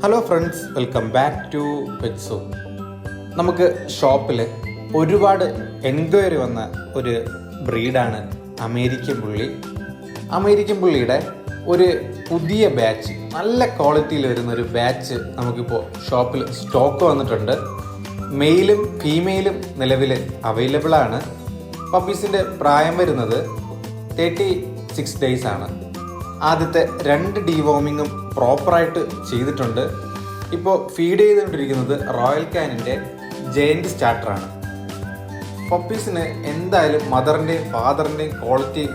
Hello friends, welcome back to Petso. നമുക്ക് ഷോപ്പിൽ ഒരുപാട് എൻക്വയറി വന്ന ഒരു ബ്രീഡാണ് അമേരിക്കൻ പുള്ളി. അമേരിക്കൻ പുള്ളിയുടെ ഒരു പുതിയ ബാച്ച്, നല്ല ക്വാളിറ്റിയിൽ വരുന്ന ഒരു ബാച്ച് നമുക്കിപ്പോൾ ഷോപ്പിൽ സ്റ്റോക്ക് വന്നിട്ടുണ്ട്. മെയിലും ഫീമെയിലും നിലവിൽ അവൈലബിൾ ആണ്. പപ്പീസിൻ്റെ പ്രായം വരുന്നത് 36 ഡേയ്സ് ആണ്. ആദ്യത്തെ 2 ഡീവോമിങ്ങും പ്രോപ്പറായിട്ട് ചെയ്തിട്ടുണ്ട്. ഇപ്പോൾ ഫീഡ് ചെയ്തുകൊണ്ടിരിക്കുന്നത് റോയൽ കാനിൻ്റെ ജയൻറ്റ് സ്റ്റാർട്ടറാണ്. പപ്പീസിന് എന്തായാലും മദറിൻ്റെയും ഫാദറിൻ്റെയും ക്വാളിറ്റി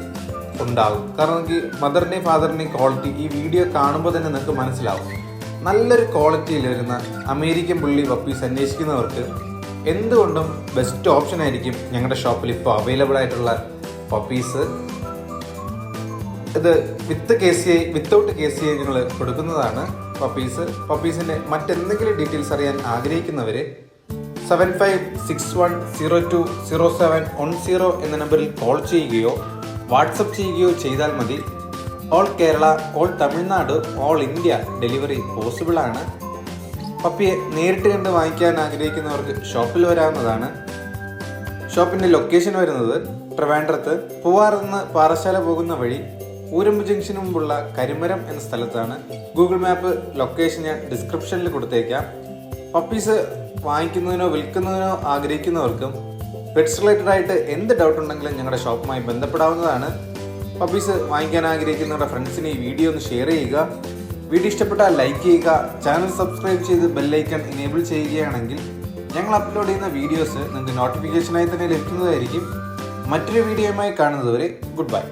ഉണ്ടാകും. കാരണം നമുക്ക് മദറിൻ്റെയും ഫാദറിൻ്റെയും ക്വാളിറ്റി ഈ വീഡിയോ കാണുമ്പോൾ തന്നെ നിങ്ങൾക്ക് മനസ്സിലാവും. നല്ലൊരു ക്വാളിറ്റിയിൽ വരുന്ന അമേരിക്കൻ പുള്ളി പപ്പീസ് അന്വേഷിക്കുന്നവർക്ക് എന്തുകൊണ്ടും ബെസ്റ്റ് ഓപ്ഷൻ ആയിരിക്കും ഞങ്ങളുടെ ഷോപ്പിൽ ഇപ്പോൾ അവൈലബിൾ ആയിട്ടുള്ള പപ്പീസ്. ഇത് വിത്തൗട്ട് KCI ഞങ്ങൾ കൊടുക്കുന്നതാണ് പപ്പീസിൻ്റെ മറ്റെന്തെങ്കിലും ഡീറ്റെയിൽസ് അറിയാൻ ആഗ്രഹിക്കുന്നവർ 7561020710 എന്ന നമ്പറിൽ കോൾ ചെയ്യുകയോ വാട്സപ്പ് ചെയ്യുകയോ ചെയ്താൽ മതി. All Kerala, all Tamil Nadu, all India delivery possible ആണ്. പപ്പിയെ നേരിട്ട് കണ്ട് വാങ്ങിക്കാൻ ആഗ്രഹിക്കുന്നവർക്ക് ഷോപ്പിൽ വരാവുന്നതാണ്. ഷോപ്പിൻ്റെ ലൊക്കേഷൻ വരുന്നത് ട്രിവാൻഡ്രത്ത് പൂവാറിന്ന് പാറശാല പോകുന്ന വഴി ഊരമ്പ് ജംഗ്ഷന് മുമ്പുള്ള കരിമരം എന്ന സ്ഥലത്താണ്. ഗൂഗിൾ മാപ്പ് ലൊക്കേഷൻ ഞാൻ ഡിസ്ക്രിപ്ഷനിൽ കൊടുത്തേക്കാം. പപ്പീസ് വാങ്ങിക്കുന്നതിനോ വിൽക്കുന്നതിനോ ആഗ്രഹിക്കുന്നവർക്കും പെറ്റ്സ് റിലേറ്റഡ് ആയിട്ട് എന്ത് ഡൗട്ട് ഉണ്ടെങ്കിലും ഞങ്ങളുടെ ഷോപ്പുമായി ബന്ധപ്പെടാവുന്നതാണ്. പപ്പീസ് വാങ്ങിക്കാൻ ആഗ്രഹിക്കുന്നവരുടെ ഫ്രണ്ട്സിന് ഈ വീഡിയോ ഒന്ന് ഷെയർ ചെയ്യുക. വീഡിയോ ഇഷ്ടപ്പെട്ടാൽ ലൈക്ക് ചെയ്യുക. ചാനൽ സബ്സ്ക്രൈബ് ചെയ്ത് ബെല്ലൈക്കൺ എനേബിൾ ചെയ്യുകയാണെങ്കിൽ ഞങ്ങൾ അപ്ലോഡ് ചെയ്യുന്ന വീഡിയോസ് നിങ്ങൾക്ക് നോട്ടിഫിക്കേഷനായി തന്നെ ലഭിക്കുന്നതായിരിക്കും. മറ്റൊരു വീഡിയോയുമായി കാണുന്നതുവരെ ഗുഡ് ബൈ.